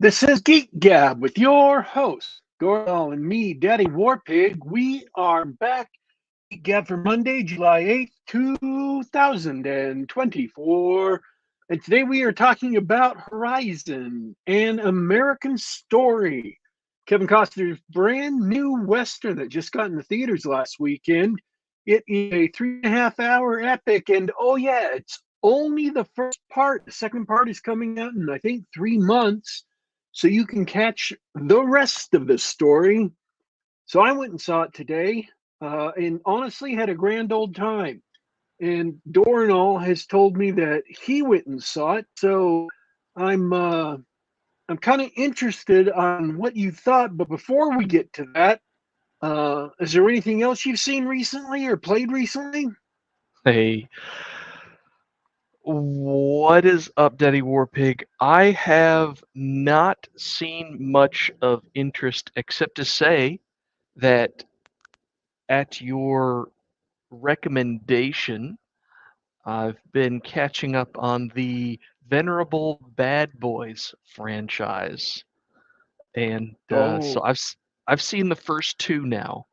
This is Geek Gab with your host, Gordon, and me, Daddy Warpig. We are back, Geek Gab, for Monday, July 8th, 2024. And today we are talking about Horizon, an American Story. Kevin Costner's brand new Western that just got in the theaters last weekend. It is a 3.5 hour epic, and oh, yeah, it's only the first part. The second part is coming out in, I think, 3 months, so you can catch the rest of the story. So I went and saw it today, and honestly had a grand old time. And Dornall has told me that he went and saw it, so I'm uh, I'm kind of interested on what you thought. But before we get to that, is there anything else you've seen recently or played recently? Hey, what is up, Daddy Warpig? I have not seen much of interest except to say that at your recommendation, I've been catching up on the venerable Bad Boys franchise, and Oh, I've seen the first two now,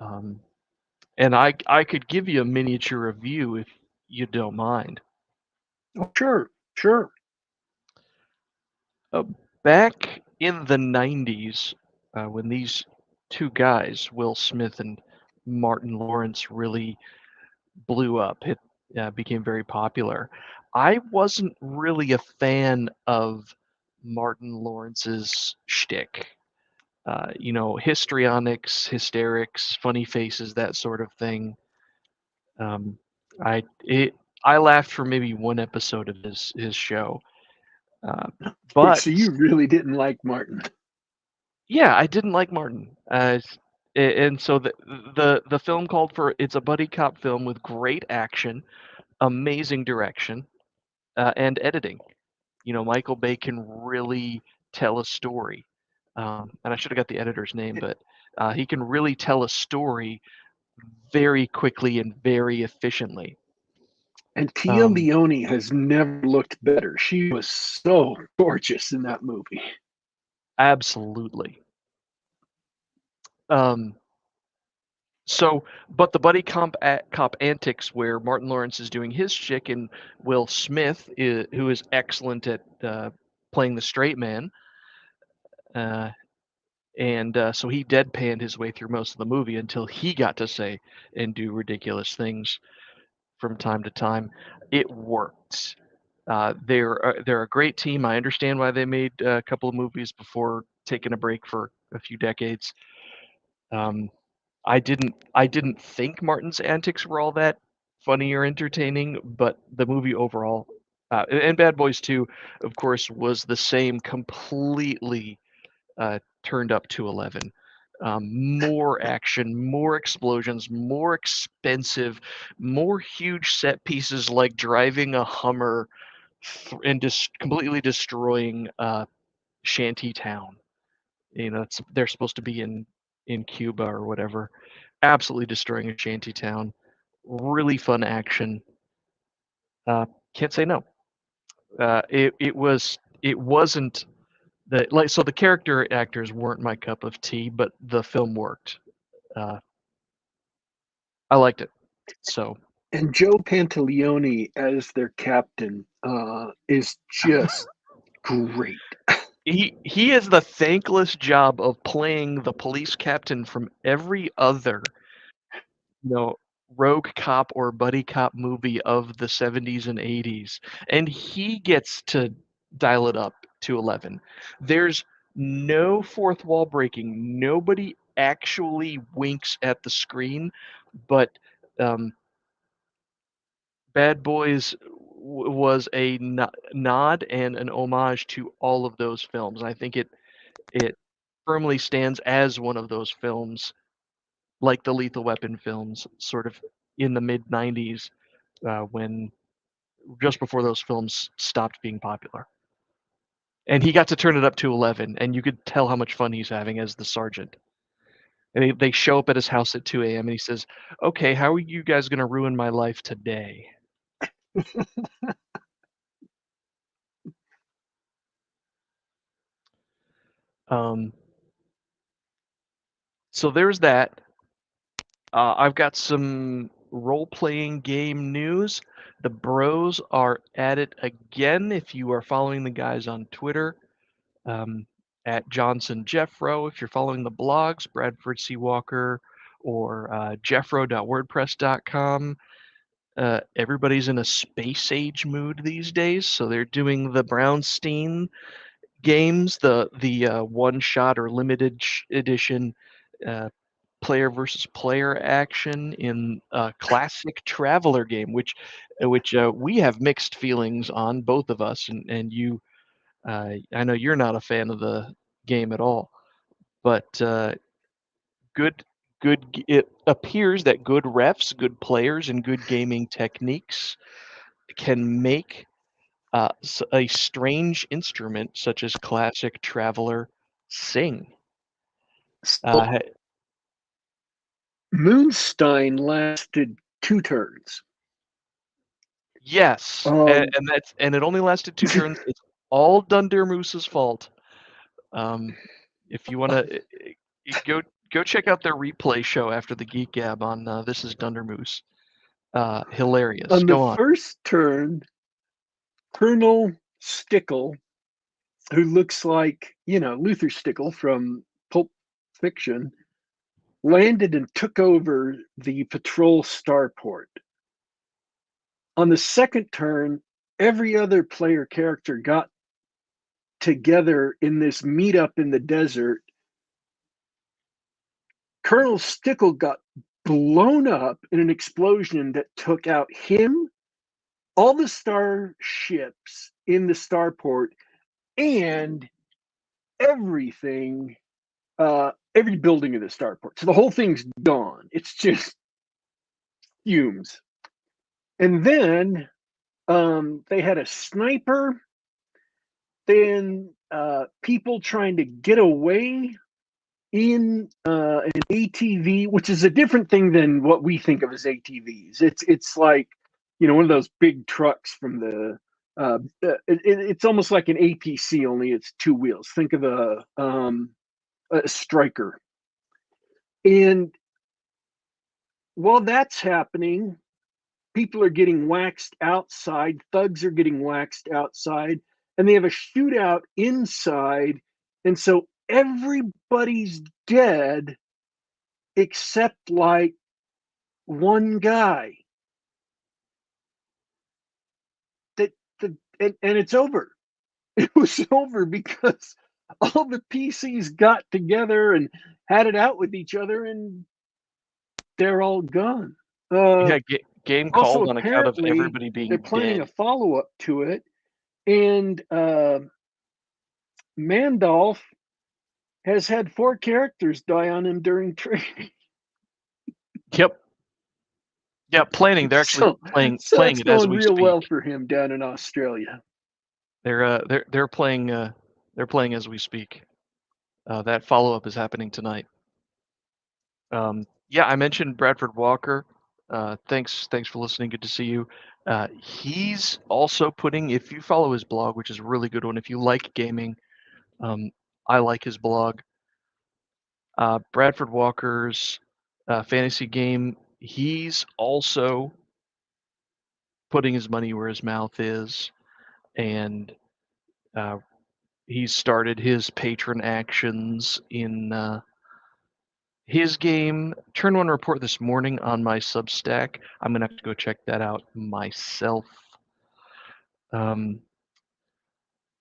um, and I could give you a miniature review if you don't mind. oh, sure, sure. Uh, Back in the 90s, when these two guys, Will Smith and Martin Lawrence, really blew up, it became very popular. I wasn't really a fan of Martin Lawrence's shtick. Histrionics, hysterics, funny faces, that sort of thing. Um, I it I laughed for maybe one episode of his show, uh, Okay, but so you really didn't like Martin. yeah, I didn't like Martin. And so the film called for it's a buddy cop film with great action, amazing direction, and editing. Michael Bay can really tell a story. And I should have got the editor's name, but he can really tell a story very quickly and very efficiently. And Tia Um, Leone has never looked better. She was so gorgeous in that movie. Absolutely. Um, but the buddy cop antics where Martin Lawrence is doing his shtick and Will Smith, who is excellent at playing the straight man, uh, and so he deadpanned his way through most of the movie until he got to say and do ridiculous things from time to time. It worked. They're a great team. I understand why they made a couple of movies before taking a break for a few decades. Um, I didn't think Martin's antics were all that funny or entertaining, but the movie overall, and Bad Boys 2, of course, was the same, completely turned up to 11. More action, more explosions, more expensive, more huge set pieces like driving a Hummer and just completely destroying Shanty Town. They're supposed to be in Cuba or whatever, absolutely destroying a shanty town. Really fun action. Uh, can't say no. It wasn't the character actors weren't my cup of tea, but the film worked. Uh, I liked it. So And Joe Pantaleone as their captain is just great. he has the thankless job of playing the police captain from every other you know, rogue cop or buddy cop movie of the 70s and 80s, and he gets to dial it up to 11. There's no fourth wall breaking. Nobody actually winks at the screen, but um, Bad Boys was a nod and an homage to all of those films. I think it firmly stands as one of those films, like the Lethal Weapon films, sort of in the mid '90s, when just before those films stopped being popular. And he got to turn it up to 11, and you could tell how much fun he's having as the sergeant. And they show up at his house at 2 a.m. and he says, "Okay, how are you guys going to ruin my life today?" Um, so there's that. I've got some role-playing game news. The bros are at it again. If you are following the guys on Twitter, um, at Johnson Jeffro. If you're following the blogs, Bradford C. Walker or jeffro.wordpress.com, everybody's in a space age mood these days. So they're doing the Brownstein games, the one shot or limited edition uh, player versus player action in a classic Traveler game, which we have mixed feelings on, both of us, and you. I know you're not a fan of the game at all, but good good. It appears that good refs, good players, and good gaming techniques can make a strange instrument such as classic Traveler sing. So Uh, Moonstein lasted 2 turns. yes, Um, and it only lasted 2 turns. It's all Dundermoose's fault. Um, if you want to go check out their replay show after the Geek Gab on This is Dundermoose. Hilarious. on the Go on. first turn, Colonel Stickle, who looks like, Luther Stickle from Pulp Fiction, landed and took over the patrol starport. On the second turn, every other player character got together in this meetup in the desert. Colonel Stickle got blown up in an explosion that took out him, all the starships in the starport, and everything, every building in the starport. So the whole thing's gone. It's just fumes. And then they had a sniper, then people trying to get away in an ATV, which is a different thing than what we think of as ATVs. It's like, one of those big trucks from the. It's almost like an APC, only it's 2 wheels. Think of a striker. And while that's happening, people are getting waxed outside, thugs are getting waxed outside, and they have a shootout inside. And so everybody's dead except like one guy. And it's over. It was over because all the PCs got together and had it out with each other, and they're all gone. Uh, Yeah, game Also, called on account of apparently, everybody they're being planning dead. a follow up to it, and Mandolph has had 4 characters die on him during training. Yep. Yeah, planning. They're actually so, so playing it's it as going we real speak. well for him down in Australia. They're playing they're playing as we speak. That follow up is happening tonight. Yeah, I mentioned Bradford Walker. Thanks for listening. Good to see you. He's also putting, if you follow his blog, which is a really good one, if you like gaming, um, I like his blog. Bradford Walker's fantasy game. He's also putting his money where his mouth is, and uh, he's started his patron actions in his game. Turn One report this morning on my Substack. I'm gonna have to go check that out myself. Um,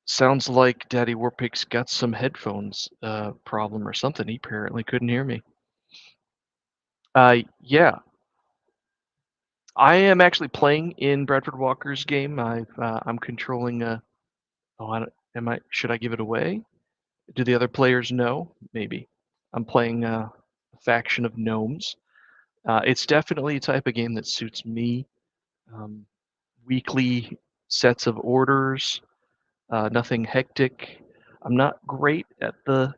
sounds like Daddy Warpig's got some headphones problem or something. He apparently couldn't hear me. Yeah, I am actually playing in Bradford Walker's game. I'm controlling a. Oh, am I? Should I give it away? Do the other players know? Maybe. I'm playing a faction of gnomes. It's definitely a type of game that suits me. Um, Weekly sets of orders, nothing hectic. I'm not great at the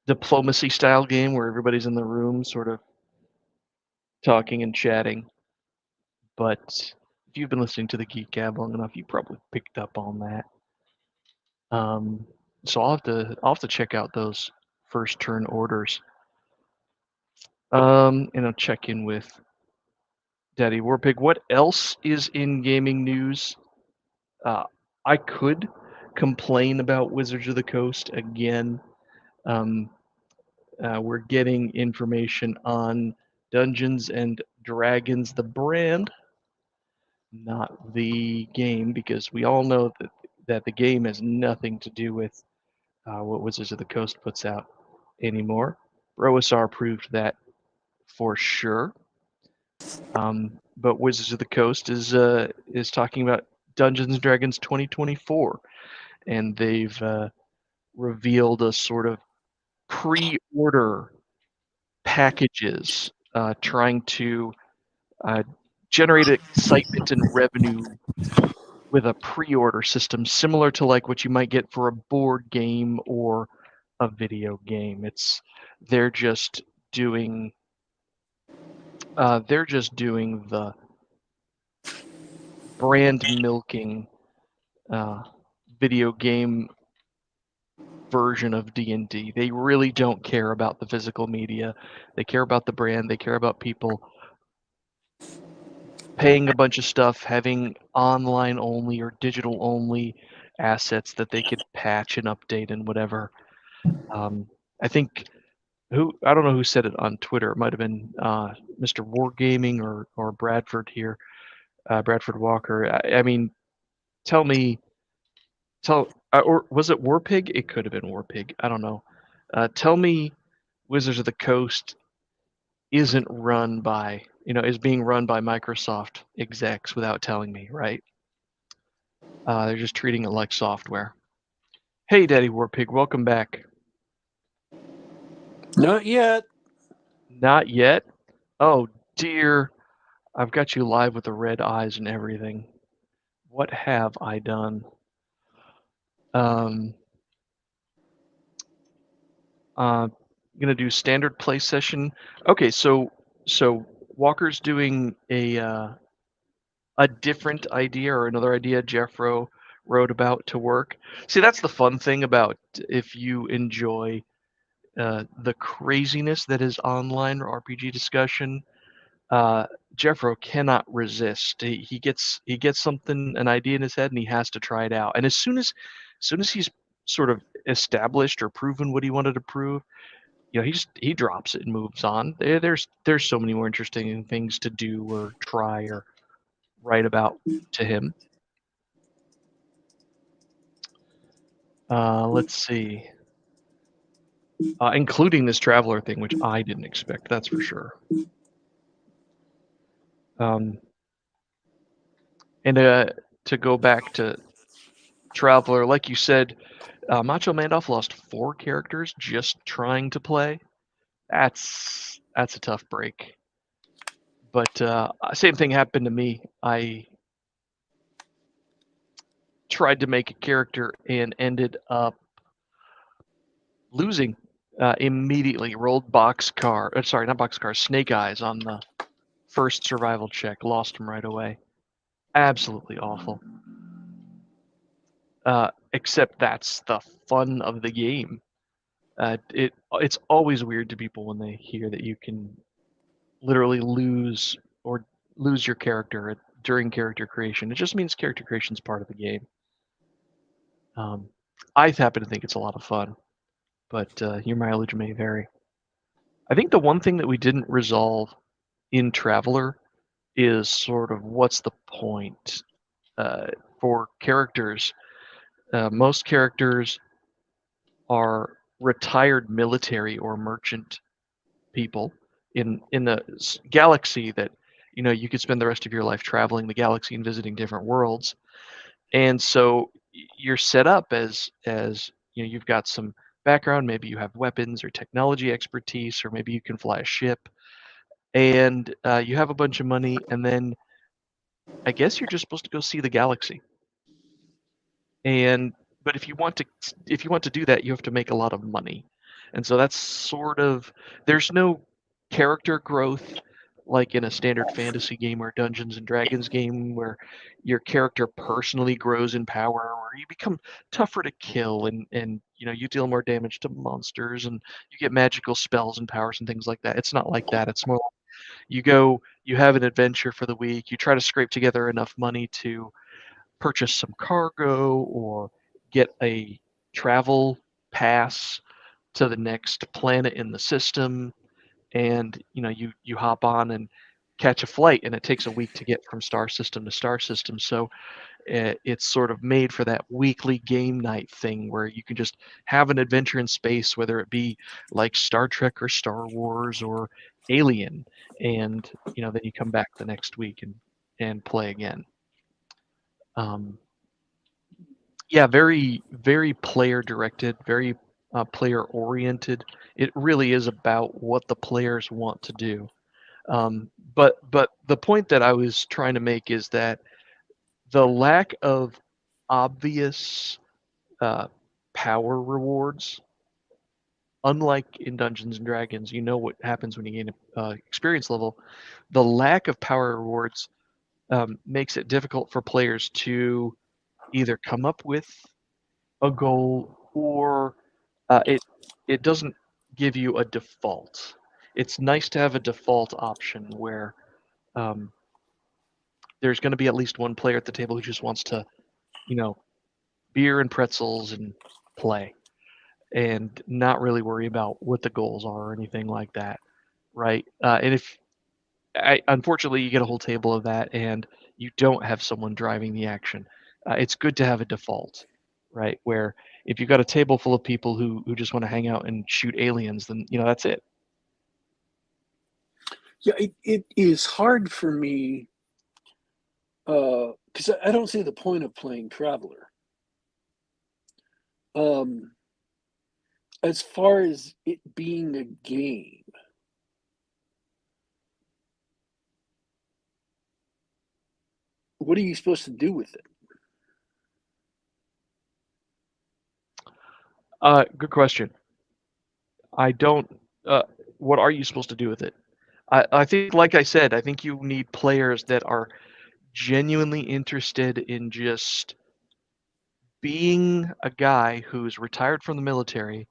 diplomacy style game where everybody's in the room sort of talking and chatting, but if you've been listening to the Geek Gab long enough, you probably picked up on that. Um, So I'll have to check out those first turn orders. And I'll check in with Daddy Warpig. What else is in gaming news? I could complain about Wizards of the Coast again. We're getting information on Dungeons and Dragons, the brand, not the game, because we all know that the game has nothing to do with what Wizards of the Coast puts out anymore. Roasar proved that for sure. But Wizards of the Coast is talking about Dungeons and Dragons 2024, and they've revealed a sort of pre-order packages, trying to generate excitement and revenue with a pre-order system similar to like what you might get for a board game or a video game. They're just doing the brand milking video game version of D&D. They really don't care about the physical media. They care about the brand. They care about people paying a bunch of stuff, having online only or digital only assets that they could patch and update and whatever. I think I don't know who said it on Twitter. It might have been Mr. Wargaming or Bradford here, Bradford Walker. I mean, tell or was it Warpig? It could have been Warpig. I don't know. Tell me, Wizards of the Coast isn't run by is being run by Microsoft execs without telling me, right? They're just treating it like software. Hey, Daddy Warpig, welcome back. Not yet. Not yet? Oh, dear. I've got you live with the red eyes and everything. What have I done? Gonna do standard play session. Okay, so Walker's doing a different idea or another idea Jeffro wrote about to work. See, that's the fun thing about if you enjoy the craziness that is online RPG discussion. Jeffro cannot resist. He gets an idea in his head, and he has to try it out. And as soon as he's sort of established or proven what he wanted to prove, he drops it and moves on. There's so many more interesting things to do or try or write about to him. Let's see. Including this traveler thing, which I didn't expect, that's for sure. And to go back to Traveler, like you said, Macho Mandoff lost 4 characters just trying to play. That's a tough break. But same thing happened to me. I tried to make a character and ended up losing immediately. Rolled Snake Eyes on the first survival check. Lost him right away. Absolutely awful. Except that's the fun of the game. It's always weird to people when they hear that you can literally lose your character during character creation. It just means character creation is part of the game. I happen to think it's a lot of fun, but your mileage may vary. I think the one thing that we didn't resolve in Traveler is sort of what's the point for characters. Most characters are retired military or merchant people in the galaxy that you could spend the rest of your life traveling the galaxy and visiting different worlds, and so you're set up as you've got some background. Maybe you have weapons or technology expertise, or maybe you can fly a ship, and you have a bunch of money, and then I guess you're just supposed to go see the galaxy. But if you want to do that, you have to make a lot of money. And so that's sort of, there's no character growth like in a standard fantasy game or Dungeons and Dragons game where your character personally grows in power, or you become tougher to kill, and you deal more damage to monsters, and you get magical spells and powers and things like that. It's not like that. It's more like you have an adventure for the week, you try to scrape together enough money to purchase some cargo or get a travel pass to the next planet in the system, and you hop on and catch a flight, and it takes a week to get from star system to star system. So it's sort of made for that weekly game night thing where you can just have an adventure in space, whether it be like Star Trek or Star Wars or Alien, and then you come back the next week and play again. Yeah, very very player directed, very player oriented. It really is about what the players want to do. But the point that I was trying to make is that the lack of obvious uh, power rewards, unlike in Dungeons and Dragons, you know what happens when you gain experience level. The lack of power rewards makes it difficult for players to either come up with a goal, or it doesn't give you a default. It's nice to have a default option where um, there's going to be at least one player at the table who just wants to, you know, beer and pretzels and play, and not really worry about what the goals are or anything like that, right? And if unfortunately you get a whole table of that and you don't have someone driving the action, it's good to have a default, right? Where if you've got a table full of people who just want to hang out and shoot aliens, then that's it. Yeah, it is hard for me because I don't see the point of playing Traveler. Um, as far as it being a game, what are you supposed to do with it? Good question. I don't. Uh, what are you supposed to do with it? I think, like I said, I think you need players that are genuinely interested in just being a guy who's retired from the military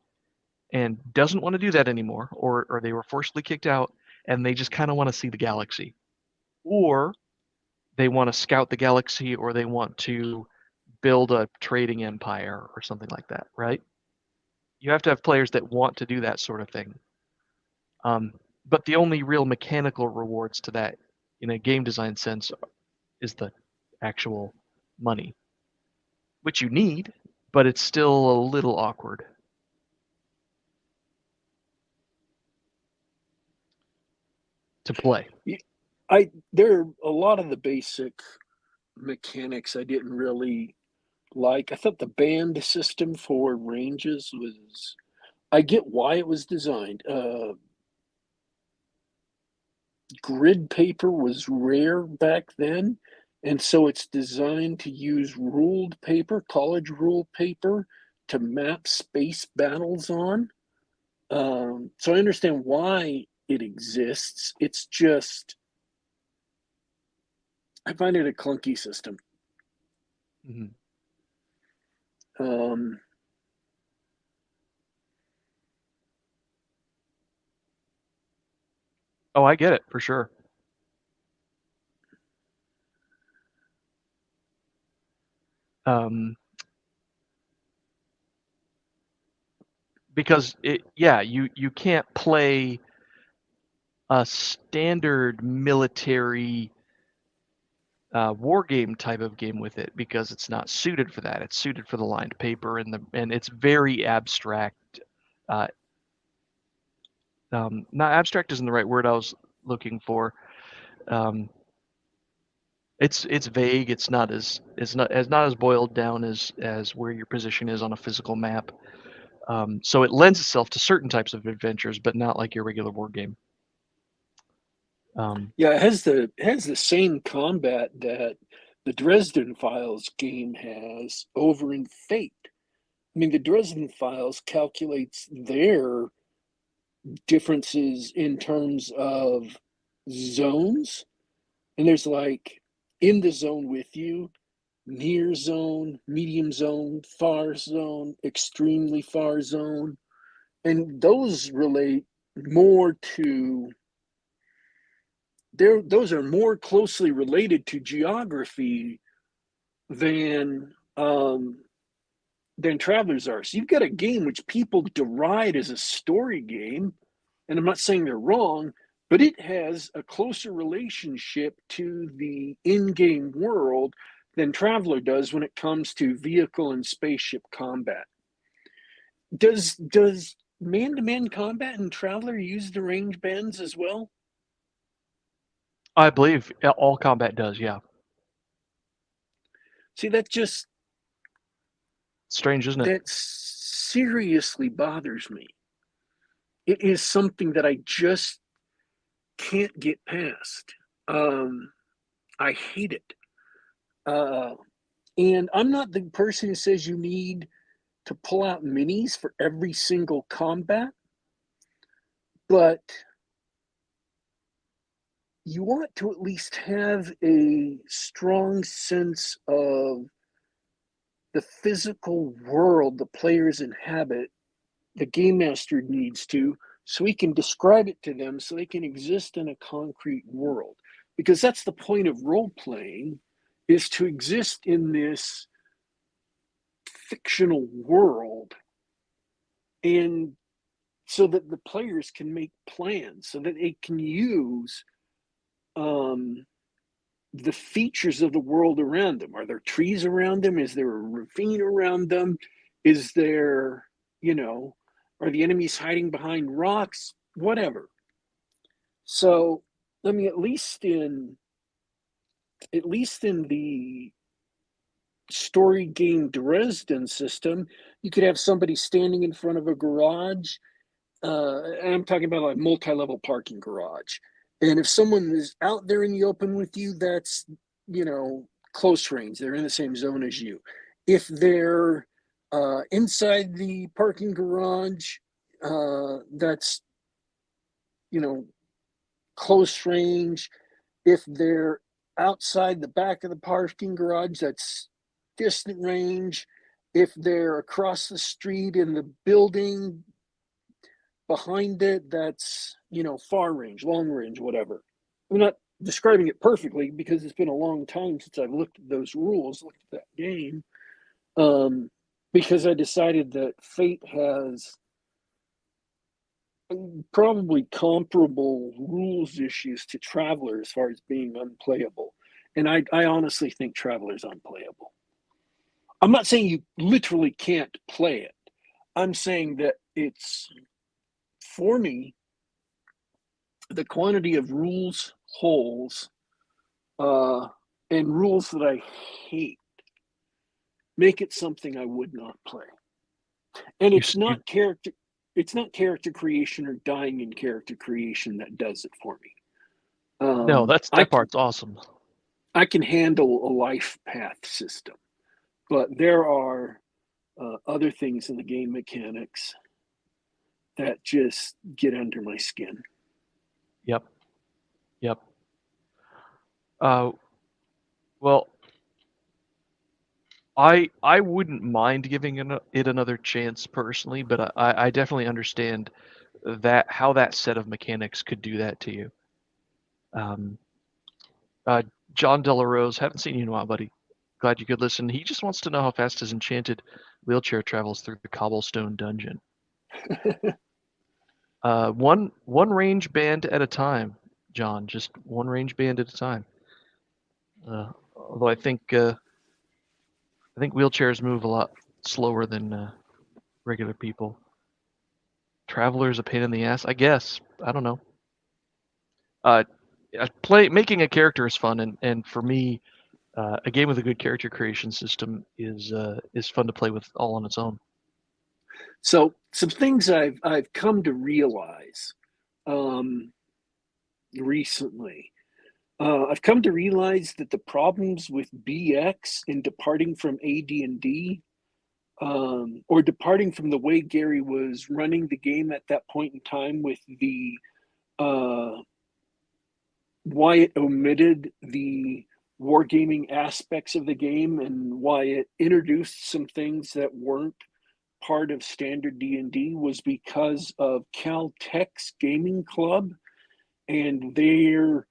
and doesn't want to do that anymore, or they were forcibly kicked out and they just kind of want to see the galaxy, or they want to scout the galaxy, or they want to build a trading empire or something like that, right? You have to have players that want to do that sort of thing. Um, but the only real mechanical rewards to that in a game design sense is the actual money, which you need, but it's still a little awkward to play. There are a lot of the basic mechanics I didn't really like. I thought the band system for ranges was. I get why it was designed. Grid paper was rare back then, and so it's designed to use ruled paper, college ruled paper, to map space battles on. So I understand why it exists. It's just I find it a clunky system. Mm-hmm. Um, Oh, I get it for sure. Um, because you can't play a standard military war game type of game with it because it's not suited for that. It's suited for the lined paper and it's very abstract. Uh, Not abstract isn't the right word I was looking for. Um, it's vague. It's not as boiled down as where your position is on a physical map. So it lends itself to certain types of adventures, but not like your regular war game. Um, yeah, it has the same combat that the Dresden Files game has over in Fate. I mean, the Dresden Files calculates their differences in terms of zones, and there's like in the zone with you, near zone, medium zone, far zone, extremely far zone, and those relate more to those are more closely related to geography than Travelers are. So you've got a game which people deride as a story game, and I'm not saying they're wrong, but it has a closer relationship to the in-game world than Traveler does when it comes to vehicle and spaceship combat. Does man-to-man combat in Traveler use the range bands as well? I believe all combat does, yeah. See, Strange, isn't it? that seriously bothers me. It is something that I just can't get past. Um, I hate it. Uh, and I'm not the person who says you need to pull out minis for every single combat, but you want to at least have a strong sense of the physical world the players inhabit. The game master needs to, so he can describe it to them so they can exist in a concrete world. Because that's the point of role playing, is to exist in this fictional world, and so that the players can make plans, so that they can use um, the features of the world around them. Are there trees around them? Is there a ravine around them? Is there, you know, are the enemies hiding behind rocks? Whatever. So, I mean, at least in the story game Dresden system, you could have somebody standing in front of a garage. And I'm talking about like multi-level parking garage. And if someone is out there in the open with you, that's, close range. They're in the same zone as you. If they're inside the parking garage, that's, you know, close range. If they're outside the back of the parking garage, that's distant range. If they're across the street in the building behind it, that's, far range, long range, whatever. I'm not describing it perfectly because it's been a long time since I've looked at those rules, looked at that game, because I decided that Fate has probably comparable rules issues to Traveler as far as being unplayable. And I honestly think Traveler's unplayable. I'm not saying you literally can't play it. I'm saying that it's, for me, the quantity of rules holes uh, and rules that I hate make it something I would not play. And You, it's you not character. It's not character creation or dying in character creation that does it for me. no, Um, that's I that can part's awesome. I can handle a life path system, but there are other things in the game mechanics that just get under my skin. Yep, yep. Uh, well, I wouldn't mind giving it another chance personally, but I definitely understand that how that set of mechanics could do that to you. Um, uh, John Delarose, haven't seen you in a while, buddy. Glad you could listen. He just wants to know how fast his enchanted wheelchair travels through the cobblestone dungeon. One range band at a time, John. Just one range band at a time. Although I think wheelchairs move a lot slower than regular people. Traveler's a pain in the ass, I guess. I don't know. Uh, making a character is fun, and for me, a game with a good character creation system is fun to play with all on its own. So some things I've come to realize um, recently. I've come to realize that the problems with BX and departing from AD&D, or departing from the way Gary was running the game at that point in time with the uh, why it omitted the wargaming aspects of the game and why it introduced some things that weren't part of standard D&D was because of Caltech's gaming club and their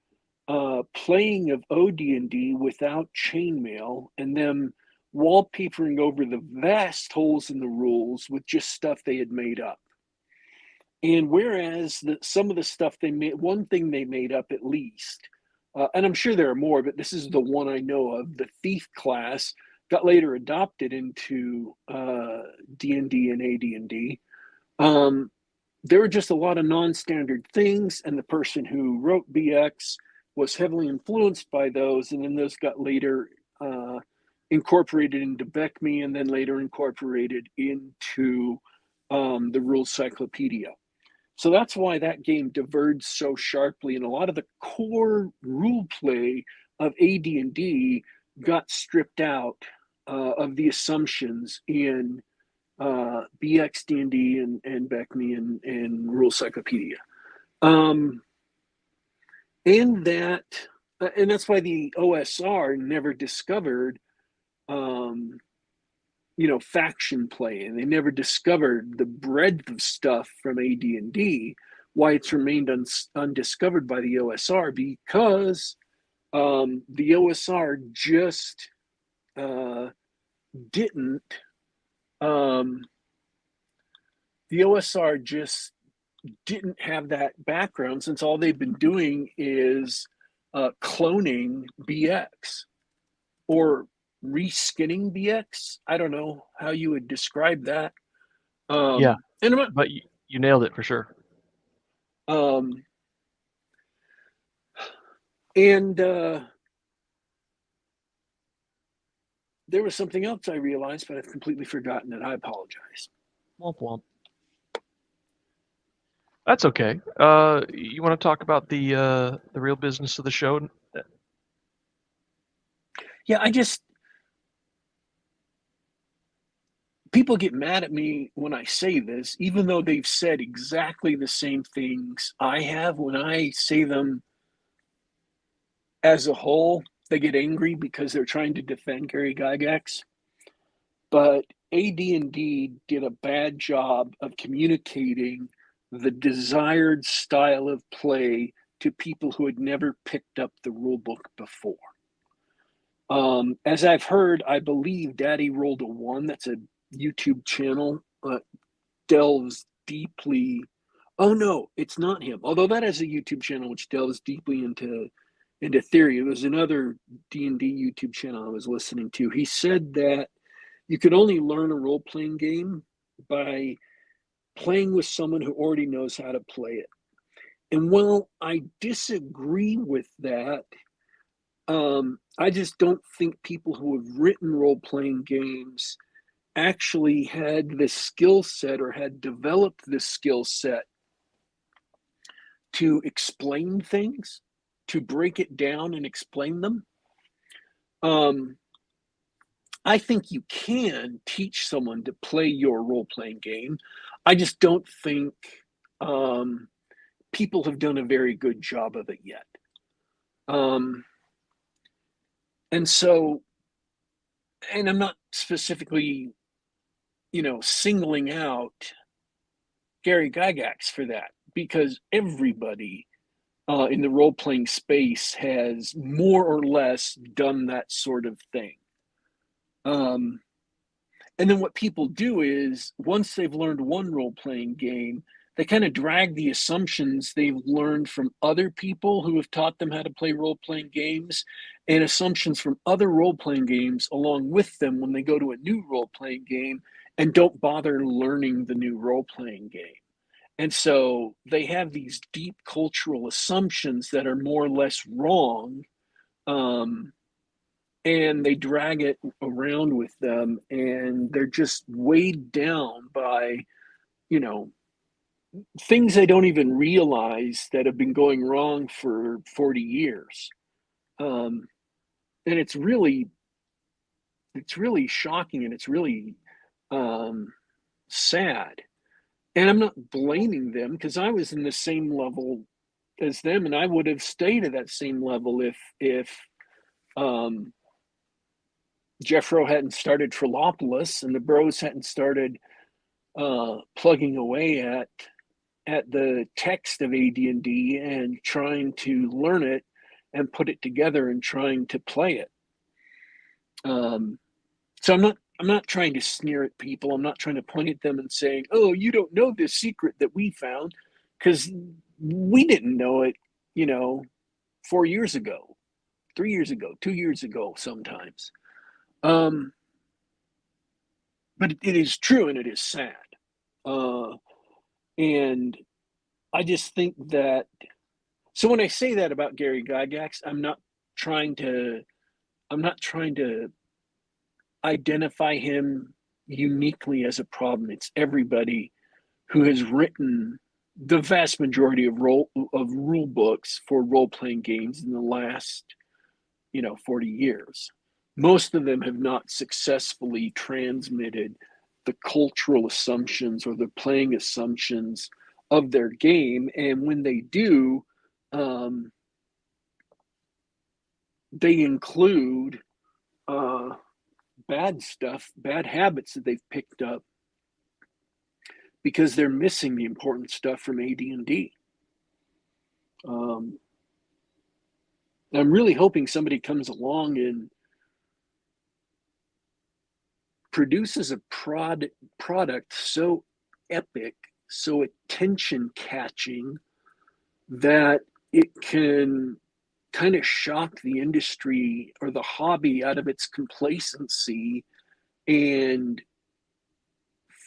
playing of OD&D without chainmail and them wallpapering over the vast holes in the rules with just stuff they had made up. And whereas some of the stuff they made, one thing they made up at least, and I'm sure there are more, but this is the one I know of, the thief class got later adopted into D&D and AD&D. There were just a lot of non-standard things, and the person who wrote BX was heavily influenced by those, and then those got later incorporated into BECME and then later incorporated into the Rules Cyclopedia. So that's why that game diverged so sharply, and a lot of the core rule play of AD&D got stripped out of the assumptions in BX D&D and BECME and Rule Cyclopedia. And that's why the OSR never discovered faction play, and they never discovered the breadth of stuff from AD&D, why it's remained undiscovered by the OSR, because the OSR just didn't the OSR just didn't have that background, since all they've been doing is cloning BX or reskinning BX. I don't know how you would describe that. Yeah, and but you nailed it for sure. And there was something else I realized, but I've completely forgotten it. I apologize. Womp womp. That's okay. You want to talk about the real business of the show? Yeah, people get mad at me when I say this, even though they've said exactly the same things I have. When I say them as a whole, they get angry because they're trying to defend Gary Gygax. But AD&D did a bad job of communicating the desired style of play to people who had never picked up the rule book before. As I've heard, I believe Daddy Rolled a One, that's a YouTube channel, delves deeply. Oh no, it's not him. Although that is a YouTube channel which delves deeply into theory. It was another D&D YouTube channel I was listening to. He said that you can only learn a role-playing game by playing with someone who already knows how to play it. And while I disagree with that, I just don't think people who have written role-playing games actually had the skill set or had developed the skill set to explain things, to break it down and explain them. I think you can teach someone to play your role-playing game. I just don't think people have done a very good job of it yet. And so, and I'm not specifically, singling out Gary Gygax for that, because everybody in the role-playing space has more or less done that sort of thing. And then what people do is, once they've learned one role-playing game, they kind of drag the assumptions they've learned from other people who have taught them how to play role-playing games and assumptions from other role-playing games along with them when they go to a new role-playing game, and don't bother learning the new role-playing game. And so they have these deep cultural assumptions that are more or less wrong, and they drag it around with them, and they're just weighed down by, things they don't even realize that have been going wrong for 40 years. And it's really shocking, and it's really sad. And I'm not blaming them, because I was in the same level as them, and I would have stayed at that same level if um, Jeffro hadn't started Trollopolis and the Bros hadn't started plugging away at the text of AD&D and trying to learn it and put it together and trying to play it. So I'm not trying to sneer at people. I'm not trying to point at them and saying, "Oh, you don't know this secret that we found," because we didn't know it, 4 years ago, 3 years ago, 2 years ago, sometimes. Um, but it is true and it is sad. Uh, and I just think that. So when I say that about Gary Gygax, trying to. I'm not trying to identify him uniquely as a problem. It's everybody who has written the vast majority of rule books for role playing games in the last 40 years. Most of them have not successfully transmitted the cultural assumptions or the playing assumptions of their game, and when they do, they include bad stuff, bad habits that they've picked up because they're missing the important stuff from AD&D. I'm really hoping somebody comes along and produces a product so epic, so attention catching, that it can kind of shock the industry or the hobby out of its complacency and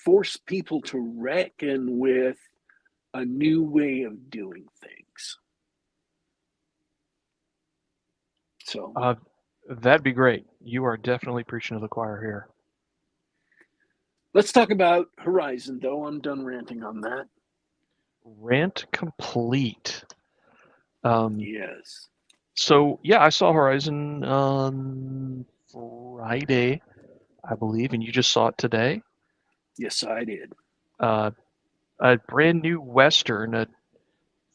force people to reckon with a new way of doing things. So that'd be great. You are definitely preaching to the choir here. let's talk about Horizon, though. I'm done ranting on that. Rant complete. Yes. So yeah, I saw Horizon on Friday, I believe, and you just saw it today. Yes, I did. A brand new Western, a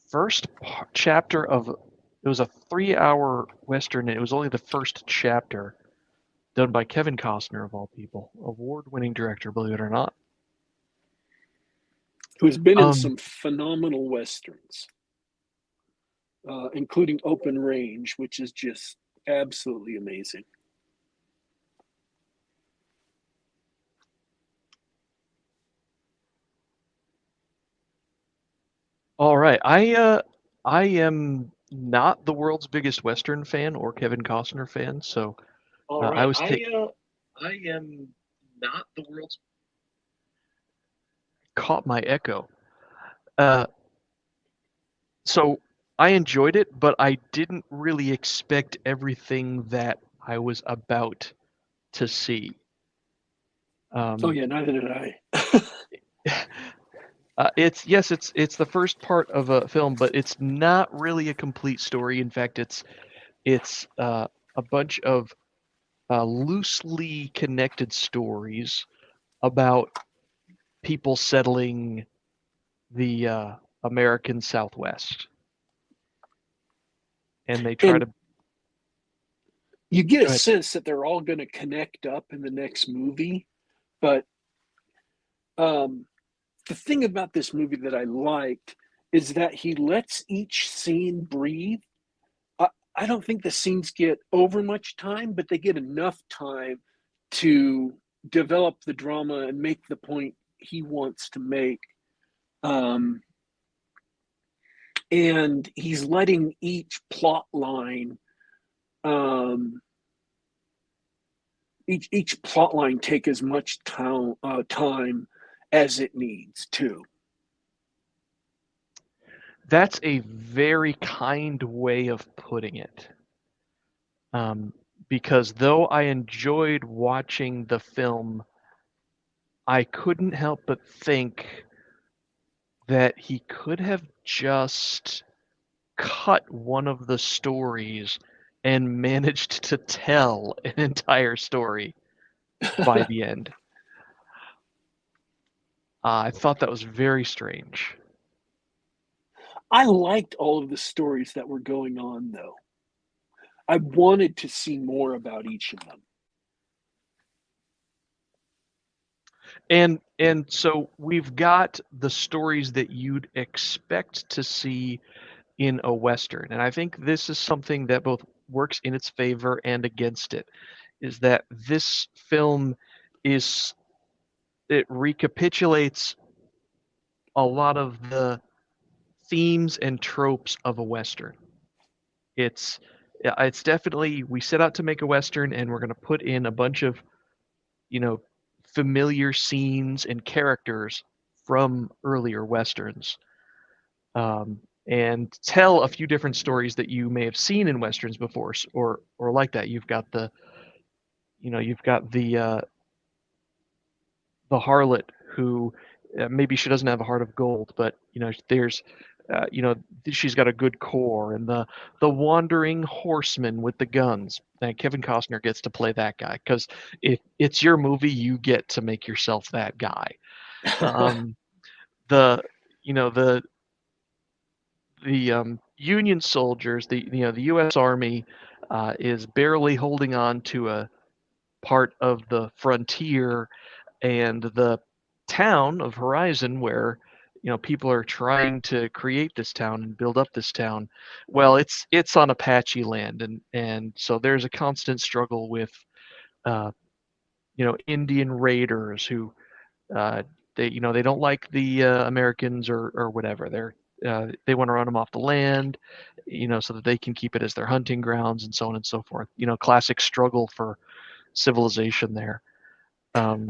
first chapter of, it was a 3-hour Western, and it was only the first chapter, done by Kevin Costner, of all people, award-winning director, believe it or not. Who's been in some phenomenal Westerns, including Open Range, which is just absolutely amazing. All right, I am not the world's biggest Western fan or Kevin Costner fan, so All right, I am not the world's caught my echo. So I enjoyed it, but I didn't really expect everything that I was about to see. Oh yeah, neither did I. It's the first part of a film, but it's not really a complete story. In fact, it's a bunch of loosely connected stories about people settling the American Southwest, and they try And to. you get Go a ahead. sense that they're all going to connect up in the next movie, but um, the thing about this movie that I liked is that he lets each scene breathe. I don't think the scenes get over much time, but they get enough time to develop the drama and make the point he wants to make. Um, and he's letting each plot line, um, each plot line take as much time as it needs to. That's a very kind way of putting it. Because though I enjoyed watching the film, I couldn't help but think that he could have just cut one of the stories and managed to tell an entire story by the end. I thought that was very strange. I liked all of the stories that were going on, though. I wanted to see more about each of them. And so we've got the stories that you'd expect to see in a Western. And I think this is something that both works in its favor and against it, is that this film is it recapitulates a lot of the themes and tropes of a Western. It's it's definitely we set out to make a Western and we're going to put in a bunch of, you know, familiar scenes and characters from earlier Westerns. And tell a few different stories that you may have seen in westerns before, or like that. You've got the, you've got the harlot who maybe she doesn't have a heart of gold, but there's you know she's got a good core, and the wandering horseman with the guns. And Kevin Costner gets to play that guy because if it's your movie, you get to make yourself that guy. Um, the you know the Union soldiers, the U.S. Army is barely holding on to a part of the frontier, and the town of Horizon, where people are trying to create this town and build up this town. Well, it's on Apache land, and so there's a constant struggle with uh, Indian raiders who uh, they don't like the Americans or whatever. They want to run them off the land, so that they can keep it as their hunting grounds and so on and so forth. Classic struggle for civilization there. Um,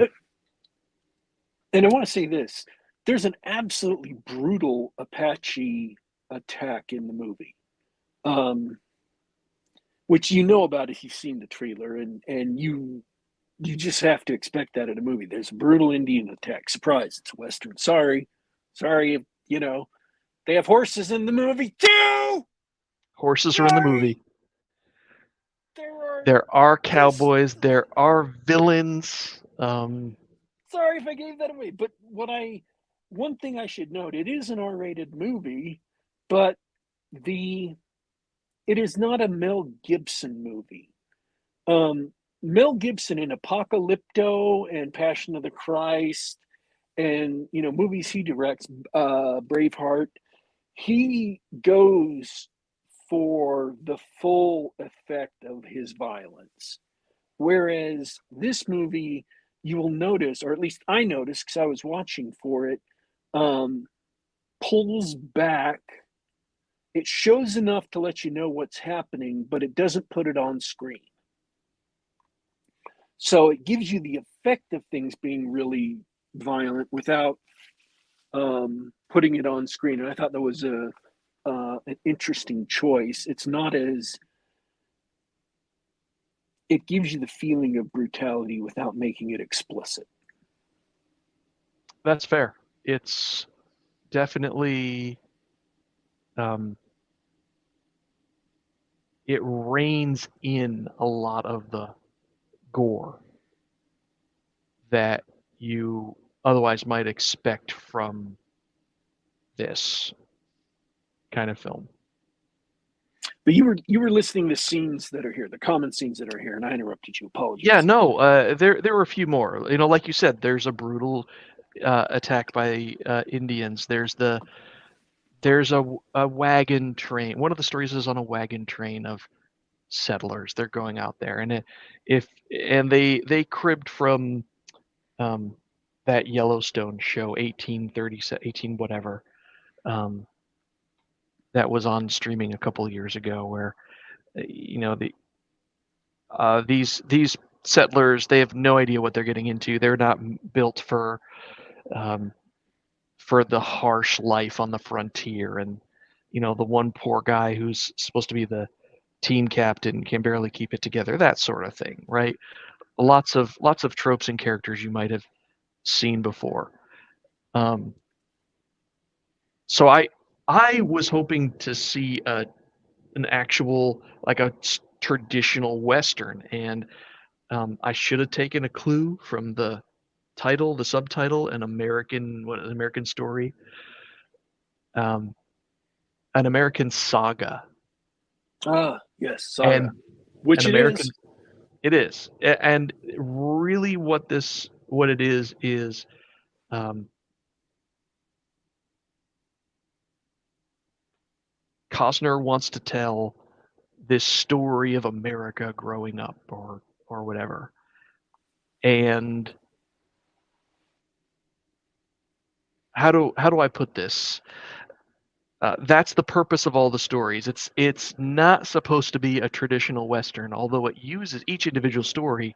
And I want to say this: there's an absolutely brutal Apache attack in the movie, um, which you know about if you've seen the trailer, and you just have to expect that in a movie. There's a brutal Indian attack. Surprise! It's a Western. Sorry. They have horses in the movie too. Horses are in the movie. Sorry. There are There are this. cowboys. There are villains. Sorry if I gave that away, but one thing I should note: it is an R-rated movie, but the it is not a Mel Gibson movie. Mel Gibson in Apocalypto and Passion of the Christ, and movies he directs, Braveheart, he goes for the full effect of his violence. Whereas this movie, you will notice, or at least I noticed because I was watching for it, um, pulls back. It shows enough to let you know what's happening, but it doesn't put it on screen. So it gives you the effect of things being really violent without putting it on screen. And I thought that was an interesting choice. It's not as it gives you the feeling of brutality without making it explicit. That's fair. It's definitely um, it reins in a lot of the gore that you otherwise might expect from this kind of film. But you were listening to scenes that are here, the common scenes that are here, and I interrupted you. Yeah, Apologies. no, there were a few more. Like you said, there's a brutal attack by Indians. There's a wagon train. One of the stories is on a wagon train of settlers. They're going out there, and if and they cribbed from um, that Yellowstone show 1830 18 whatever, um, that was on streaming a couple years ago, where these settlers, they have no idea what they're getting into. They're not built um, for the harsh life on the frontier, and the one poor guy who's supposed to be the team captain can barely keep it together, that sort of thing, right? Lots of tropes and characters you might have seen before. um, so I was hoping to see an actual, like, a traditional western, and I should have taken a clue from the title, the subtitle, an American Story. um, an American Saga, Ah, yes, Saga. and an Which it American is. it is, and really what it is um, Costner wants to tell this story of America growing up or whatever, and how do I put this? That's the purpose of all the stories. It's not supposed to be a traditional Western, although it uses each individual story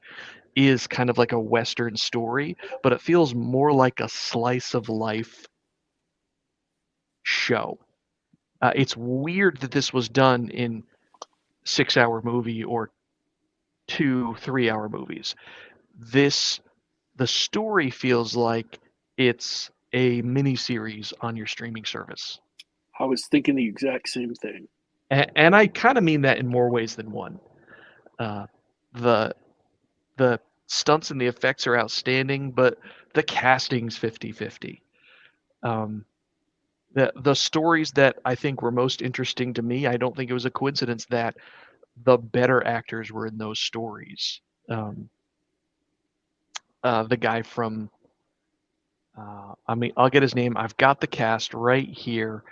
is kind of like a Western story, but it feels more like a slice of life show. It's weird that this was done in 6 hour movie or 2 3 hour movies. This the story feels like it's a mini series on your streaming service. I was thinking the exact same thing. And I kind of mean that in more ways than one. Uh, the the stunts and the effects are outstanding, but the casting's 50-50. Um, the stories that I think were most interesting to me, I don't think it was a coincidence that the better actors were in those stories. Um, the guy from I mean, I'll get his name. I've got the cast right here.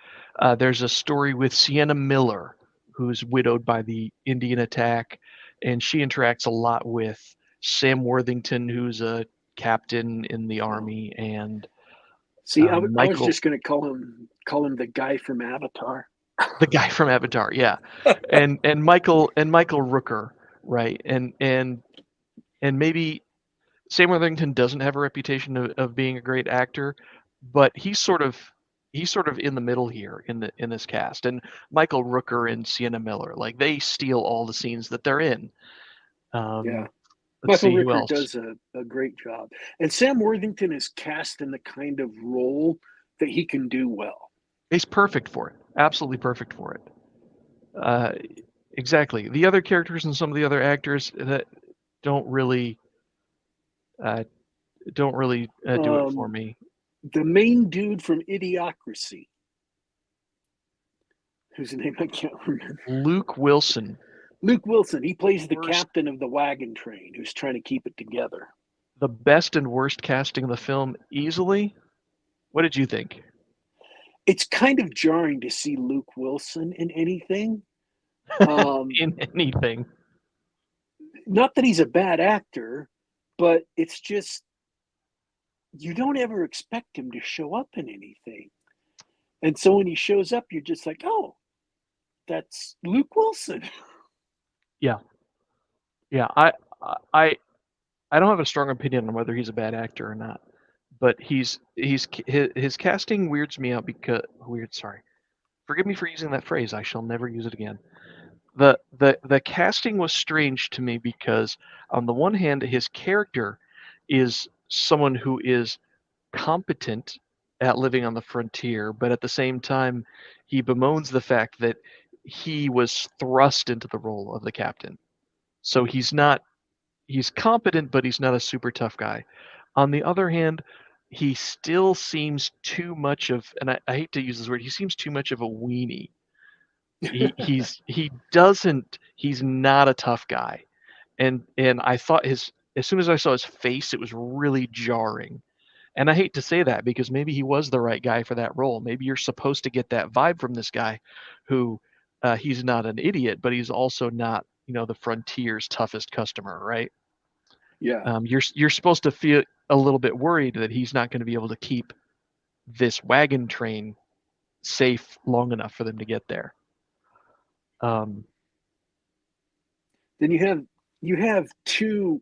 There's a story with Sienna Miller, who's widowed by the Indian attack, and she interacts a lot with Sam Worthington, who's a captain in the Oh. army, and See, I was Michael, just going to call him the guy from Avatar. the guy from Avatar, yeah, and Michael Rooker, right, and maybe Sam Worthington doesn't have a reputation of being a great actor, but he's sort of in the middle here in this cast. And Michael Rooker and Sienna Miller, like they steal all the scenes that they're in. Yeah. Um, let's Michael see who Rooker else. does a great job. And Sam Worthington is cast in the kind of role that he can do well. He's perfect for it. Absolutely perfect for it. Uh, exactly. The other characters and some of the other actors that don't really uh, do it for Um, me. the main dude from Idiocracy, whose name I can't remember. Luke Wilson, Luke Wilson, he plays the worst captain of the wagon train who's trying to keep it together. the best and worst casting of the film easily. What did you think? It's kind of jarring to see Luke Wilson in anything. Um, In anything. Not that he's a bad actor, but it's just you don't ever expect him to show up in anything. And so when he shows up, you're just like, oh, that's Luke Wilson. Yeah. Yeah. I I don't have a strong opinion on whether he's a bad actor or not, but his casting weirds me out because weird. Sorry, forgive me for using that phrase. I shall never use it again. The casting was strange to me because on the one hand, his character is someone who is competent at living on the frontier, but at the same time, he bemoans the fact that he was thrust into the role of the captain. So he's competent, but he's not a super tough guy. On the other hand, he still seems too much of, and I hate to use this word, he seems too much of a weenie. He's not a tough guy. And I thought as soon as I saw his face, it was really jarring. And I hate to say that because maybe he was the right guy for that role. Maybe you're supposed to get that vibe from this guy who he's not an idiot, but he's also not, the frontier's toughest customer, right? Yeah. You're supposed to feel a little bit worried that he's not going to be able to keep this wagon train safe long enough for them to get there. Um, Then you have two.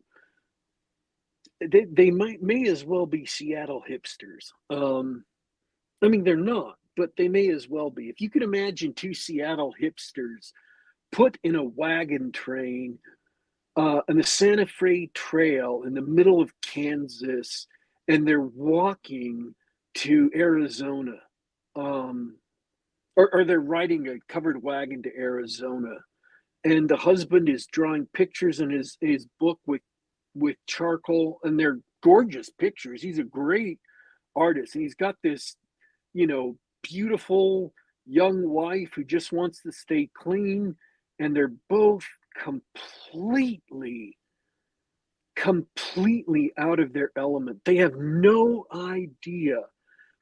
They may as well be Seattle hipsters. I mean, they're not, but they may as well be. If you could imagine two Seattle hipsters put in a wagon train on the Santa Fe Trail in the middle of Kansas, and they're walking to Arizona, um, or they're riding a covered wagon to Arizona, and the husband is drawing pictures in his book with charcoal, and they're gorgeous pictures. He's a great artist, and he's got this, beautiful, young wife who just wants to stay clean, and they're both completely completely out of their element. They have no idea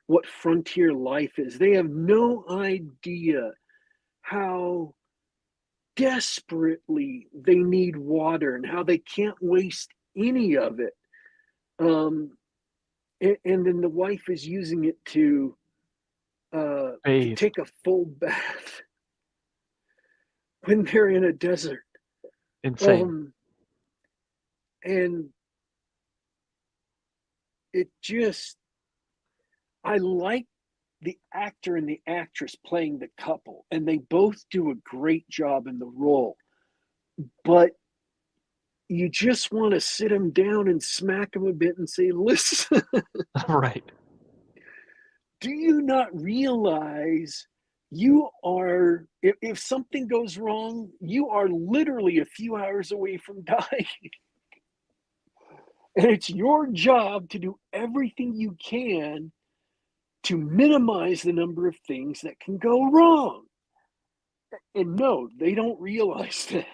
what frontier life is. They have no idea how desperately they need water and how they can't waste any of it. And then the wife is using it to Bathe. take a full bath when they're in a desert. Insane. Um, and it just, I like the actor and the actress playing the couple, and they both do a great job in the role. But you just want to sit them down and smack them a bit and say, listen, Right. do you not realize you are, if something goes wrong, you are literally a few hours away from dying. And it's your job to do everything you can to minimize the number of things that can go wrong. And no, they don't realize that.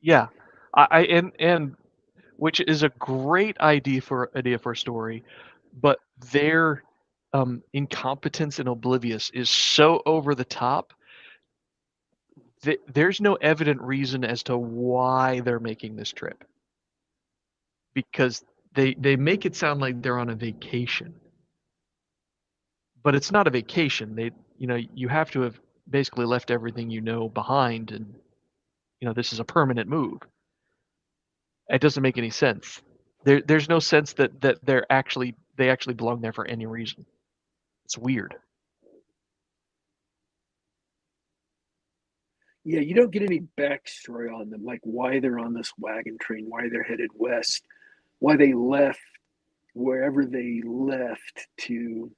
Yeah. And which is a great idea for a story, but their incompetence and oblivious is so over the top that there's no evident reason as to why they're making this trip, because they make it sound like they're on a vacation, but it's not a vacation. You have to have basically left everything behind, and this is a permanent move. It doesn't make any sense. There's no sense that they actually belong there for any reason. It's weird. Yeah, you don't get any backstory on them, like why they're on this wagon train, why they're headed west, why they left wherever they left to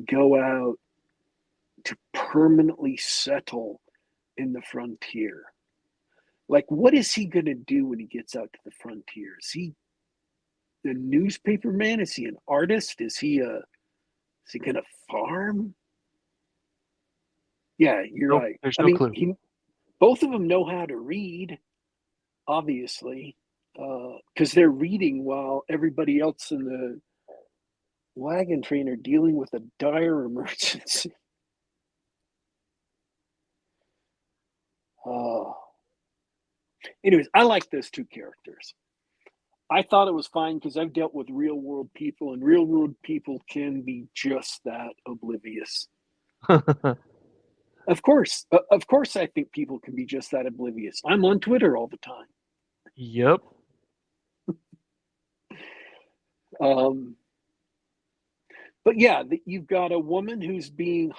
go out to permanently settle in the frontier. Like, what is he going to do when he gets out to the frontier? Is he a newspaper man? Is he an artist? Is he going to farm? Yeah, you're Nope, right. there's I no mean, clue. both of them know how to read, obviously, because they're reading while everybody else in the wagon train are dealing with a dire emergency. Uh, anyways, I like those two characters. I thought it was fine because I've dealt with real world people, and real world people can be just that oblivious. Of course, I think people can be just that oblivious. I'm on Twitter all the time. Yep. Um, but yeah, you've got a woman who's being uh,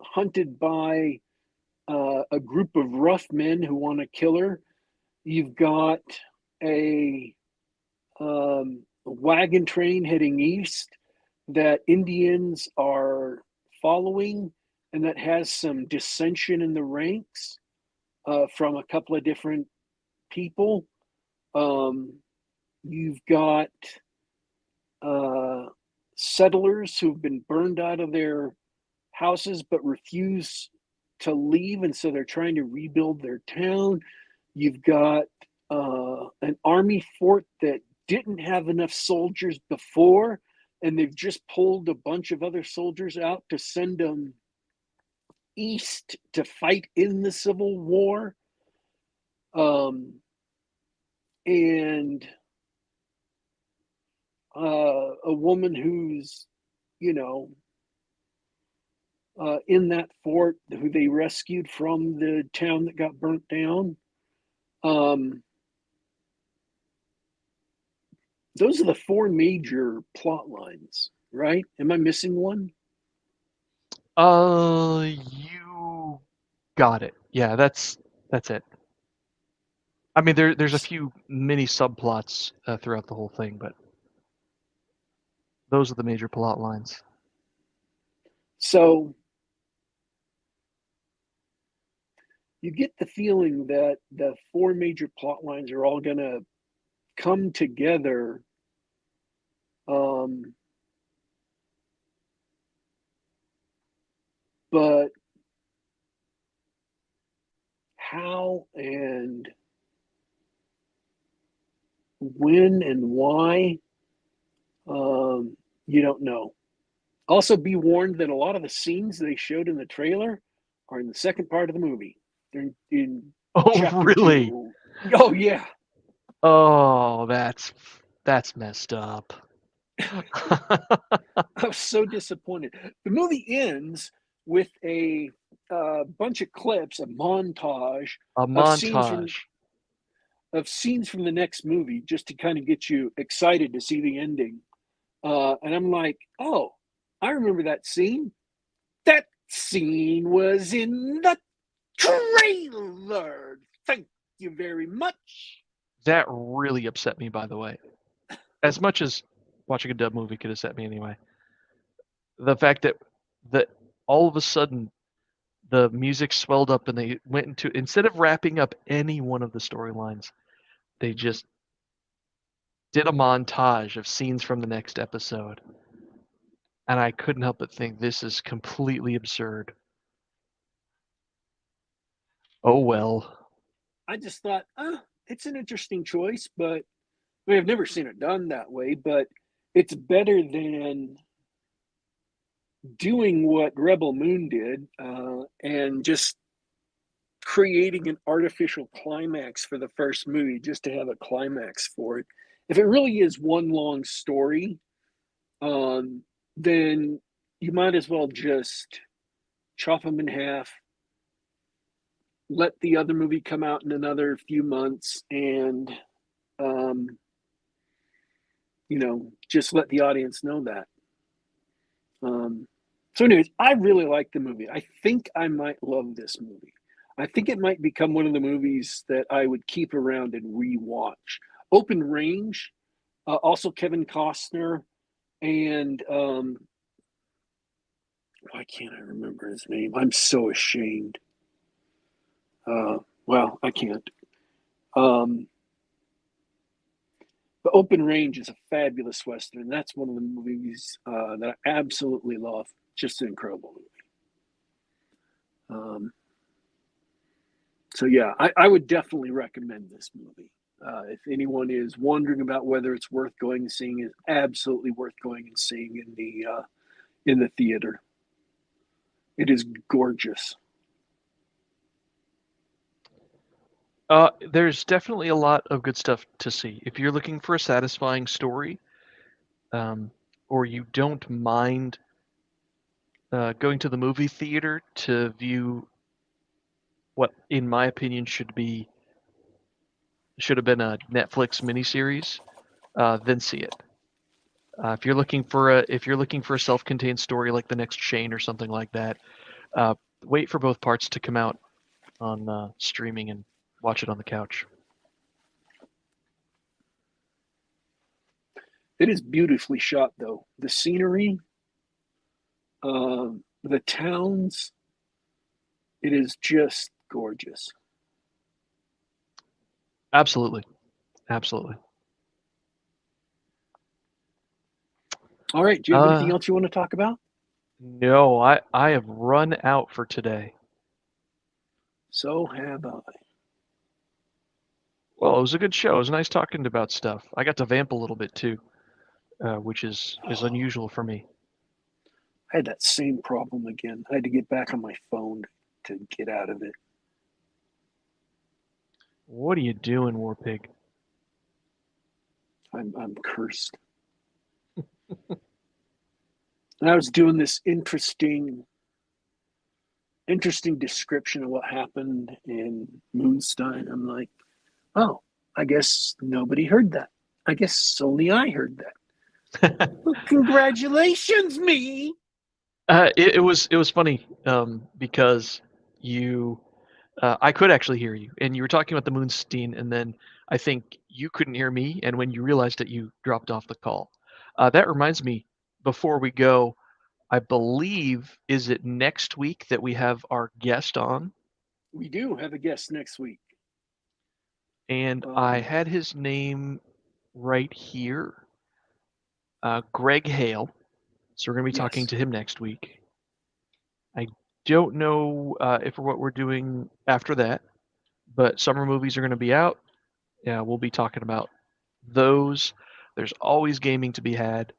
hunted by a group of rough men who want to kill her. You've got a wagon train heading east that Indians are following, and that has some dissension in the ranks from a couple of different people. Um, you've got uh, settlers who've been burned out of their houses but refuse to leave, and so they're trying to rebuild their town. You've got an army fort that didn't have enough soldiers before, and they've just pulled a bunch of other soldiers out to send them east to fight in the Civil War. And a woman who's, you know, in that fort who they rescued from the town that got burnt down. Um, those are the four major plot lines, right? Am I missing one? You got it. Yeah, that's it. I mean, there's a few mini subplots throughout the whole thing, but those are the major plot lines. So you get the feeling that the four major plot lines are all going to come together Um, but how and when and why, you don't know. Also, be warned that a lot of the scenes they showed in the trailer are in the second part of the movie. They're in Oh, chapter really? two. Oh, yeah. Oh, that's messed up. I was so disappointed. The movie ends with a bunch of clips, a montage A of scenes from montage. the next movie, just to kind of get you excited to see the ending. And I'm like, oh, I remember that scene. That scene was in the trailer. Thank you very much. That really upset me, by the way. As much as watching a dub movie could upset me anyway. The fact that all of a sudden the music swelled up and they went into, instead of wrapping up any one of the storylines, they just did a montage of scenes from the next episode. And I couldn't help but think this is completely absurd. Oh well. I just thought, it's an interesting choice, but I mean, I've never seen it done that way, but it's better than doing what Rebel Moon did and just creating an artificial climax for the first movie just to have a climax for it. If it really is one long story, then you might as well just chop them in half, let the other movie come out in another few months, and um, just let the audience know that. So, anyways, I really like the movie. I think I might love this movie. I think it might become one of the movies that I would keep around and rewatch. Open Range, also Kevin Costner, and why can't I remember his name? I'm so ashamed. Well, I can't. Um, The Open Range is a fabulous western. That's one of the movies that I absolutely love. Just an incredible movie. Um, so yeah, I would definitely recommend this movie. If anyone is wondering about whether it's worth going and seeing, it's absolutely worth going and seeing in the theater. It is gorgeous. There's definitely a lot of good stuff to see. If you're looking for a satisfying story, um, or you don't mind going to the movie theater to view what, in my opinion, should have been a Netflix miniseries, then see it. If you're looking for a self-contained story like The Next Chain or something like that, uh, wait for both parts to come out on streaming and watch it on the couch. It is beautifully shot, though. The scenery, the towns, it is just gorgeous. Absolutely, absolutely. All right, do you have anything Uh, else you want to talk about? no, I have run out for today. So have I. Well, it was a good show. It was nice talking about stuff. I got to vamp a little bit too, which is unusual for me. I had that same problem again. I had to get back on my phone to get out of it. What are you doing, Warpig? I'm cursed. And I was doing this interesting description of what happened in Moonstein. I'm like, oh, I guess nobody heard that. I guess only I heard that. Well, congratulations, me. It was funny because you I could actually hear you, and you were talking about the Moonstein, and then I think you couldn't hear me, and when you realized it, you dropped off the call. That reminds me, before we go, I believe, is it next week that we have our guest on? We do have a guest next week. And I Um, had his name right here. Greg Hale. So we're going to be talking Yes. to him next week. I don't know if what we're doing after that, but summer movies are going to be out. Yeah, we'll be talking about those. There's always gaming to be had.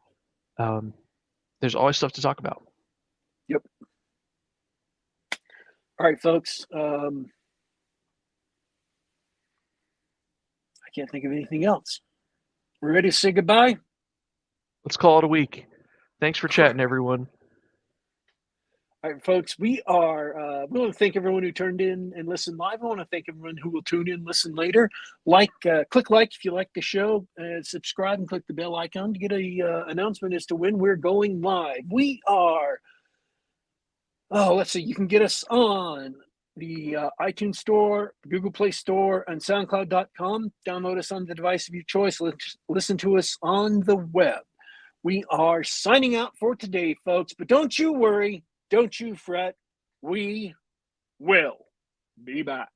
There's always stuff to talk about. Yep. All right, folks. I can't think of anything else. We're ready to say goodbye? Let's call it a week. Thanks for chatting, everyone. All right, folks, we want to thank everyone who turned in and listened live. I want to thank everyone who will tune in and listen later. Click like if you like the show, subscribe and click the bell icon to get a announcement as to when we're going live. We are, let's see, you can get us on the iTunes Store, Google Play Store, and SoundCloud.com. Download us on the device of your choice. Listen to us on the web. We are signing out for today, folks, but don't you worry. Don't you fret. We will be back.